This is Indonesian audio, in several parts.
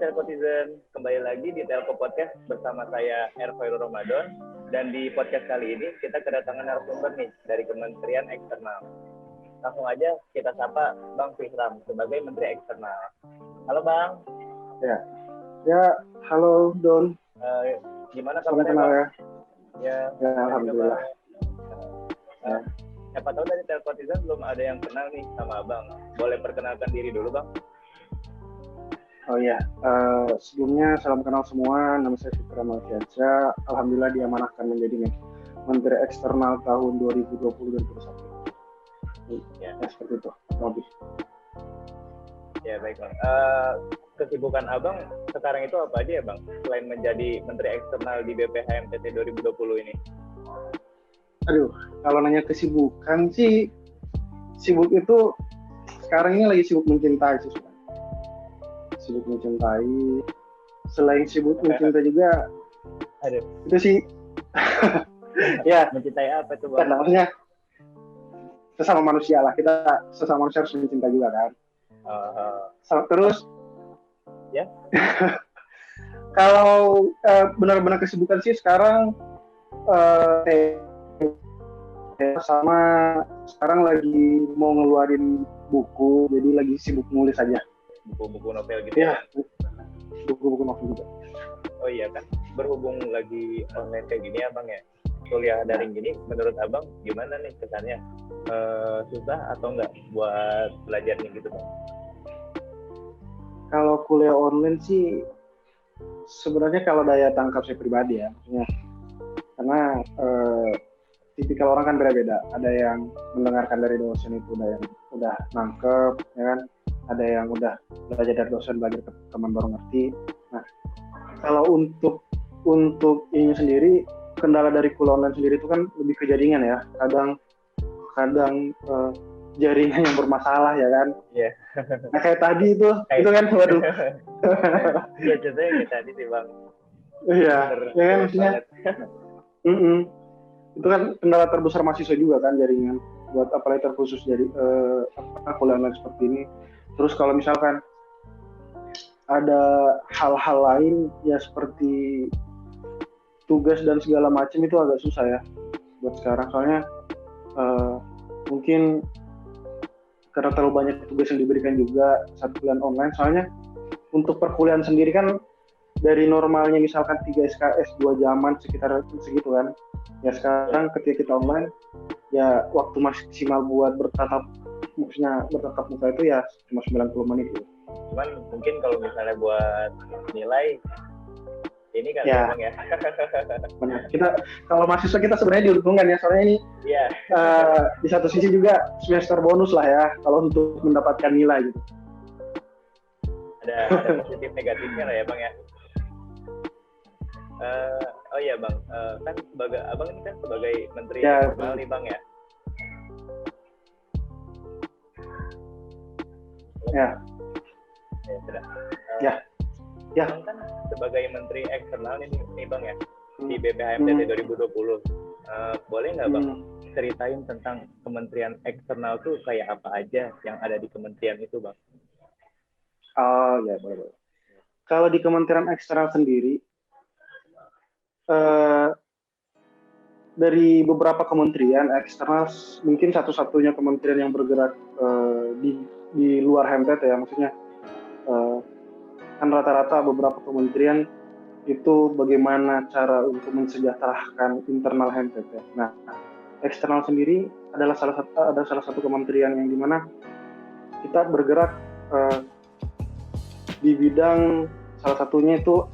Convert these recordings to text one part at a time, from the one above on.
Telkotizen, kembali lagi di Telko Podcast bersama saya Ervoil Ramadan. Dan di podcast kali ini kita kedatangan narasumber nih dari Kementerian Eksternal. Langsung aja kita sapa Bang Fihram sebagai Menteri Eksternal. Halo Bang. Ya, halo Don. Gimana kabarnya Bang? Ya, alhamdulillah. Siapa tahu dari Telkotizen belum ada yang kenal nih sama Abang. Boleh perkenalkan diri dulu Bang? Oh iya, sebelumnya salam kenal semua, nama saya Fihram Alfiansyah. Alhamdulillah diamanahkan menjadi Menteri Eksternal tahun 2020-2021. Ya, seperti itu, lebih. Ya baik Bang. Kesibukan Abang sekarang itu apa aja ya Bang? Selain menjadi Menteri Eksternal di BPH MTT 2020 ini. Aduh, kalau nanya kesibukan sih, sibuk itu sekarang ini lagi sibuk mencintai sih. Sibuk mencintai, selain sibuk mencintai juga, itu sih, ya. Mencintai apa tuh Bang? Kan maksudnya sesama manusia lah, kita sesama manusia harus mencintai juga kan. Terus, ya. Kalau benar-benar kesibukan sih sekarang, sama sekarang lagi mau ngeluarin buku, jadi lagi sibuk nulis aja. Buku-buku novel gitu ya? Buku-buku novel juga. Oh iya kan, berhubung lagi online kayak gini ya Bang ya, kuliah daring gini, menurut Abang gimana nih kesannya? Susah atau enggak buat belajarnya gitu Bang? Kalau kuliah online sih, sebenarnya kalau daya tangkap saya pribadi ya, maksudnya karena tipikal orang kan beda-beda. Ada yang mendengarkan dari dosen itu udah nangkep, ya kan? Ada yang udah belajar dari dosen, belajar ke teman baru ngerti. Nah, kalau untuk ini sendiri, kendala dari kuliah online sendiri itu kan lebih ke jaringan ya. Kadang jaringan yang bermasalah ya kan. Iya. Nah kayak tadi itu kan waduh. Iya contohnya kayak tadi sih Bang. Iya, ya kan maksudnya. Itu kan kendala terbesar mahasiswa juga kan, jaringan. Buat apalagi terkhusus dari kuliah online seperti ini. Terus kalau misalkan ada hal-hal lain ya seperti tugas dan segala macam itu agak susah ya buat sekarang, soalnya mungkin karena terlalu banyak tugas yang diberikan juga saat kuliah online. Soalnya untuk perkuliahan sendiri kan dari normalnya misalkan 3 SKS 2 jaman sekitar segitu kan, ya sekarang ketika kita online ya waktu maksimal buat bertatap muka itu ya cuma 90 menit gitu. Cuman mungkin kalau misalnya buat nilai ini kan ya. Bang ya. Benar. Kita kalau mahasiswa kita sebenarnya diuntungkan ya, soalnya ini di satu sisi juga semester bonus lah ya kalau untuk mendapatkan nilai gitu. Ada positif negatifnya lah ya Bang ya. Oh iya Bang, kan sebagai Abang ini kan sebagai Menteri Eksternal nih Bang ya. Ya. Sudah. Ya. Abang kan sebagai Menteri Eksternal nih Bang ya, di BPH MTT 2020. Boleh nggak Bang ceritain tentang Kementerian Eksternal tuh kayak apa aja yang ada di kementerian itu Bang? Oh ya, boleh. Kalau di Kementerian Eksternal sendiri, dari beberapa kementerian eksternal mungkin satu-satunya kementerian yang bergerak di luar HMTT ya, maksudnya kan rata-rata beberapa kementerian itu bagaimana cara untuk mensejahterakan internal HMTT. Nah, eksternal sendiri adalah salah satu kementerian yang dimana kita bergerak di bidang salah satunya itu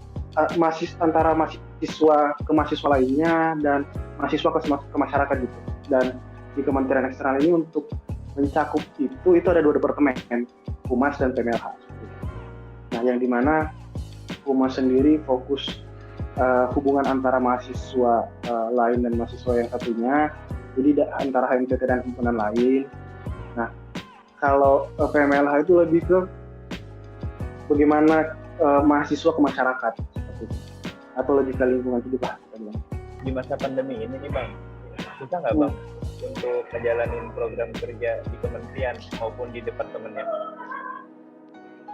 antara mahasiswa ke mahasiswa lainnya dan mahasiswa ke masyarakat gitu. Dan di Kementerian Eksternal ini untuk mencakup itu ada 2 departemen, Humas dan PMLH. Nah, yang dimana Humas sendiri fokus hubungan antara mahasiswa lain dan mahasiswa yang satunya, jadi antara HMTT dan himpunan lain. Nah, kalau PMLH itu lebih ke bagaimana mahasiswa ke masyarakat seperti itu, atau lebih ke lingkungan hidup lah. Di masa pandemi ini nih Bang, susah nggak Bang untuk menjalani program kerja di kementerian maupun di departemennya?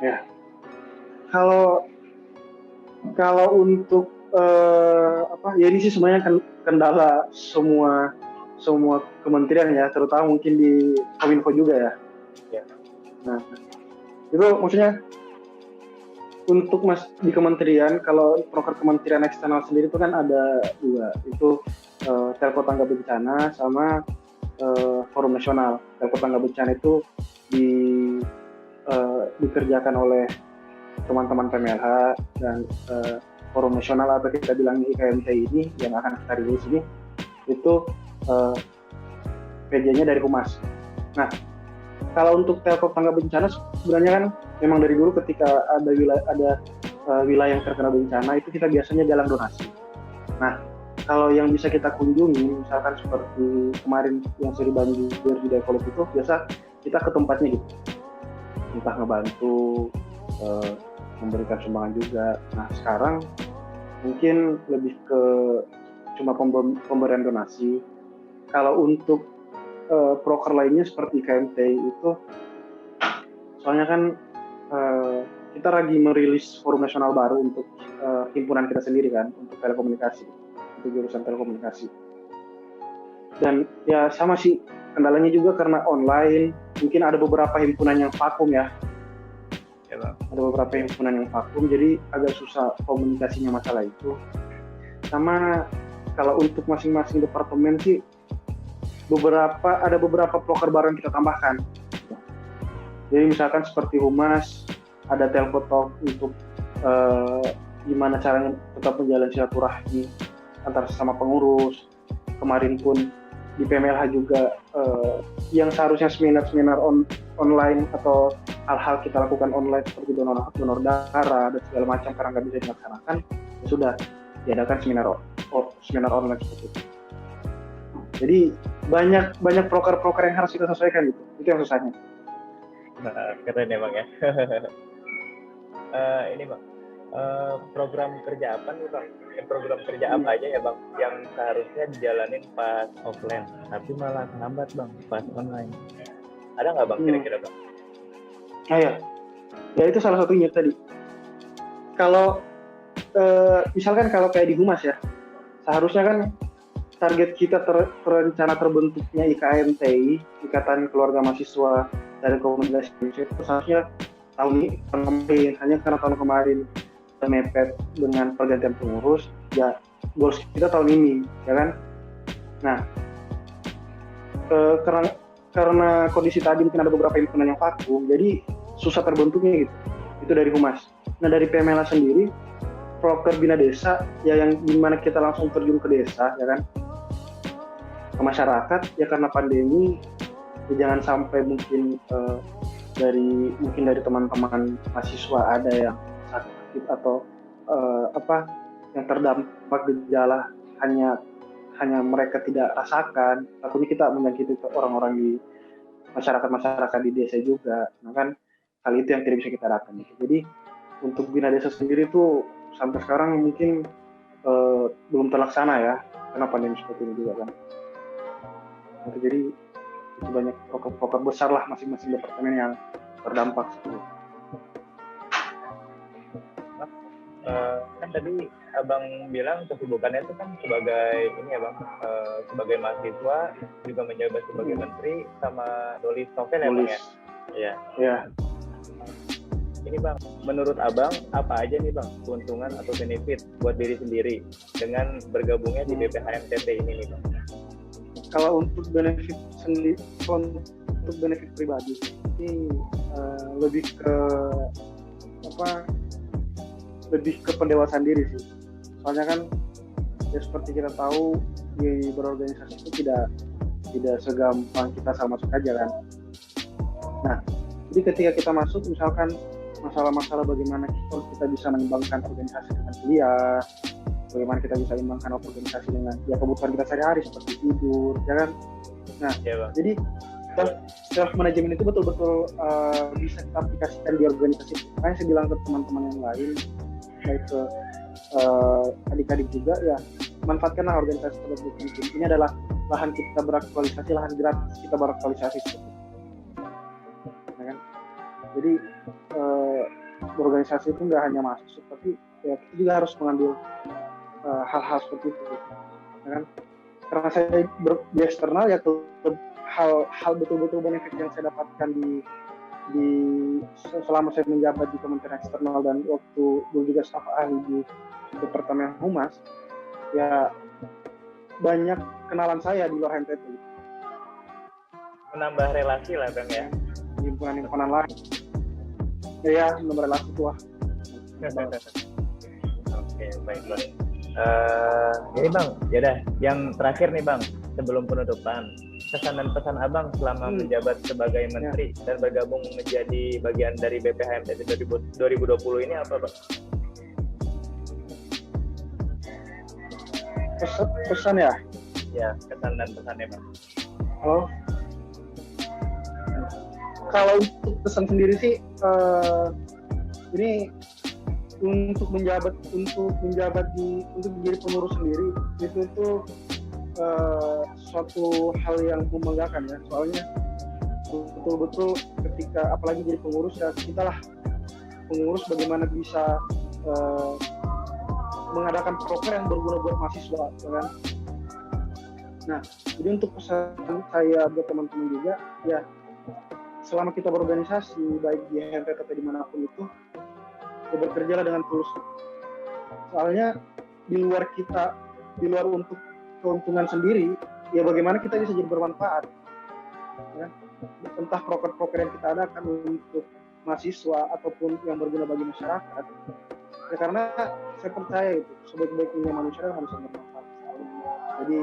Ya, kalau Kalau untuk ya ini sih sebenarnya kendala semua kementerian ya, terutama mungkin di Kominfo juga ya. Ya. Nah, itu maksudnya untuk di kementerian, kalau proker kementerian eksternal sendiri itu kan ada dua, itu Telko Tangga Bencana sama Forum Nasional. Telko Tangga Bencana itu dikerjakan oleh teman-teman PMLH, dan Forum Nasional atau kita bilang IKMT ini yang akan kita rilis ini itu PJ-nya dari Humas. Nah, kalau untuk Telkom Tangga Bencana sebenarnya kan memang dari dulu ketika ada wilayah yang terkena bencana itu kita biasanya galang donasi. Nah, kalau yang bisa kita kunjungi misalkan seperti kemarin yang seri banjir di Dayakolot itu biasa kita ke tempatnya gitu, entah ngebantu, memberikan sumbangan juga. Nah, sekarang mungkin lebih ke cuma pemberian donasi. Kalau untuk proker lainnya seperti KMT itu, soalnya kan kita lagi merilis forum nasional baru untuk himpunan kita sendiri kan, untuk telekomunikasi, untuk jurusan telekomunikasi. Dan ya sama sih, kendalanya juga karena online, mungkin ada beberapa himpunan yang vakum ya. Ada beberapa himpunan yang vakum, jadi agak susah komunikasinya masalah itu. Sama kalau untuk masing-masing departemen sih, ada beberapa proker baru yang kita tambahkan. Jadi misalkan seperti Humas, ada Telco Talk untuk gimana caranya tetap menjalin silaturahmi antar sesama pengurus. Kemarin pun di PMLH juga yang seharusnya seminar online atau hal-hal kita lakukan online seperti donor darah dan segala macam karena nggak bisa dilaksanakan, ya sudah diadakan seminar online seperti itu. Jadi banyak proker yang harus kita sesuaikan gitu. Itu yang susahnya. Nah, keren ya Bang ya. Ini Bang, program kerja apa nih Bang? Program kerja apa aja ya Bang yang seharusnya dijalanin pas offline tapi malah lambat Bang pas online? Ada nggak Bang kira-kira Bang? Ya itu salah satunya tadi. Kalau misalkan kalau kayak di Humas ya, seharusnya kan target kita terencana terbentuknya IKMTI, Ikatan Keluarga Mahasiswa dari Komunitas Indonesia, itu seharusnya tahun ini, hanya karena tahun kemarin mepet dengan pergantian pengurus, ya goals kita tahun ini, ya kan? Nah, karena kondisi tadi mungkin ada beberapa himpunan yang vakum, jadi susah terbentuknya gitu. Itu dari Humas. Nah, dari PMLA sendiri, proker Bina Desa, ya yang dimana kita langsung terjun ke desa, ya kan? Ke masyarakat, ya karena pandemi, ya jangan sampai mungkin dari teman-teman mahasiswa ada yang sakit atau yang terdampak gejala hanya mereka tidak rasakan, takutnya kita menyakiti orang-orang di masyarakat di desa juga. Nah kan hal itu yang tidak bisa kita harapkan. Jadi untuk Bina Desa sendiri tuh sampai sekarang mungkin belum terlaksana ya karena pandemi seperti ini juga kan. Nah, jadi itu banyak proker besar lah masing-masing departemen yang terdampak. Kan tadi Abang bilang kesibukannya itu kan sebagai ini ya Bang, sebagai mahasiswa juga menjabat sebagai menteri sama nulis novel ya Bang ya? Iya. Ini Bang, menurut Abang apa aja nih Bang keuntungan atau benefit buat diri sendiri dengan bergabungnya di BPHMTT ini nih Bang? Kalau untuk benefit sendiri, untuk benefit pribadi ini lebih ke pendewasaan diri sih. Soalnya kan ya seperti kita tahu di berorganisasi itu tidak segampang kita masuk aja kan. Nah, jadi ketika kita masuk misalkan masalah-masalah bagaimana kita bisa mengembangkan organisasi dengan kuliah, bagaimana kita bisa mengembangkan organisasi dengan ya kebutuhan kita sehari-hari seperti tidur, ya kan? Nah, jadi self management itu betul-betul bisa kita aplikasikan di organisasi. Makanya saya bilang ke teman-teman yang lain, baik ke adik-adik juga ya, manfaatkanlah organisasi tersebut. Ini adalah lahan kita beraktualisasi, lahan gratis kita beraktualisasi. Ya kan? Jadi berorganisasi itu nggak hanya masuk, tapi ya kita juga harus mengambil hal-hal seperti itu, ya kan? Karena saya di eksternal ya hal betul-betul benefit yang saya dapatkan di selama saya menjabat di Kementerian Eksternal dan waktu dulu juga staf ahli di Departemen Humas, ya banyak kenalan saya di luar HMTT. Menambah relasi lah Bang ya. Di himpunan lain. Ya, menambah relasi tua. Oke, baik Bang. Ini Bang, yaudah yang terakhir nih Bang, sebelum penutupan, kesan dan pesan Abang selama menjabat sebagai Menteri dan bergabung menjadi bagian dari BPHMTT 2020 ini apa Bang? Pesan ya? Ya, kesan dan pesannya Bang. Halo? Kalau untuk pesan sendiri sih, ini untuk menjadi pengurus sendiri itu suatu hal yang membanggakan ya, soalnya betul-betul ketika apalagi jadi pengurus ya, kita lah pengurus bagaimana bisa mengadakan program yang berguna buat mahasiswa, kan? Nah, jadi untuk pesan saya buat teman-teman juga ya, selama kita berorganisasi baik di HMTT atau dimanapun itu, ya bekerjalah dengan tulus. Soalnya di luar untuk keuntungan sendiri, ya bagaimana kita bisa jadi bermanfaat, ya? Entah proker-proker yang kita adakan untuk mahasiswa ataupun yang berguna bagi masyarakat, ya karena saya percaya itu sebaik-baiknya manusia harus bermanfaat. Jadi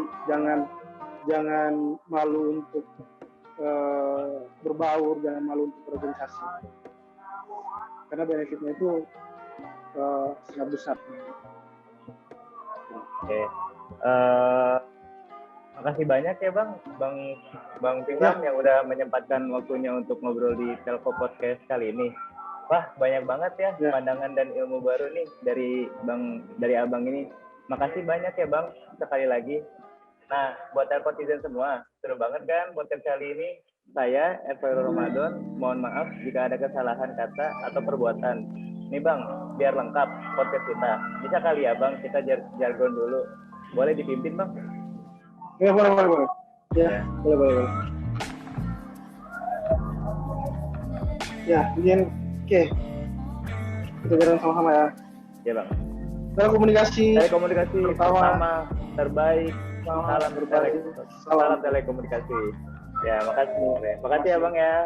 jangan malu untuk berbaur, jangan malu untuk berorganisasi, karena benefitnya itu sangat besar. Oke. Makasih banyak ya Bang Pinggam yang udah menyempatkan waktunya untuk ngobrol di Telco Podcast kali ini. Wah, banyak banget ya pandangan dan ilmu baru nih dari Abang ini. Makasih banyak ya Bang, sekali lagi. Nah, buat Telcotizen semua, seru banget kan podcast kali ini. Saya, Ervoiro Ramadan, mohon maaf jika ada kesalahan kata atau perbuatan. Nih Bang, biar lengkap podcast kita. Bisa kali ya Bang, kita jargon dulu. Boleh dipimpin Bang? Ya, boleh. Ya. Boleh. Ya, kemudian oke. Kita jalan sama-sama ya. Ya Bang. Telekomunikasi pertama terbaik. Salam telekomunikasi. Ya, makasih ya Bang ya.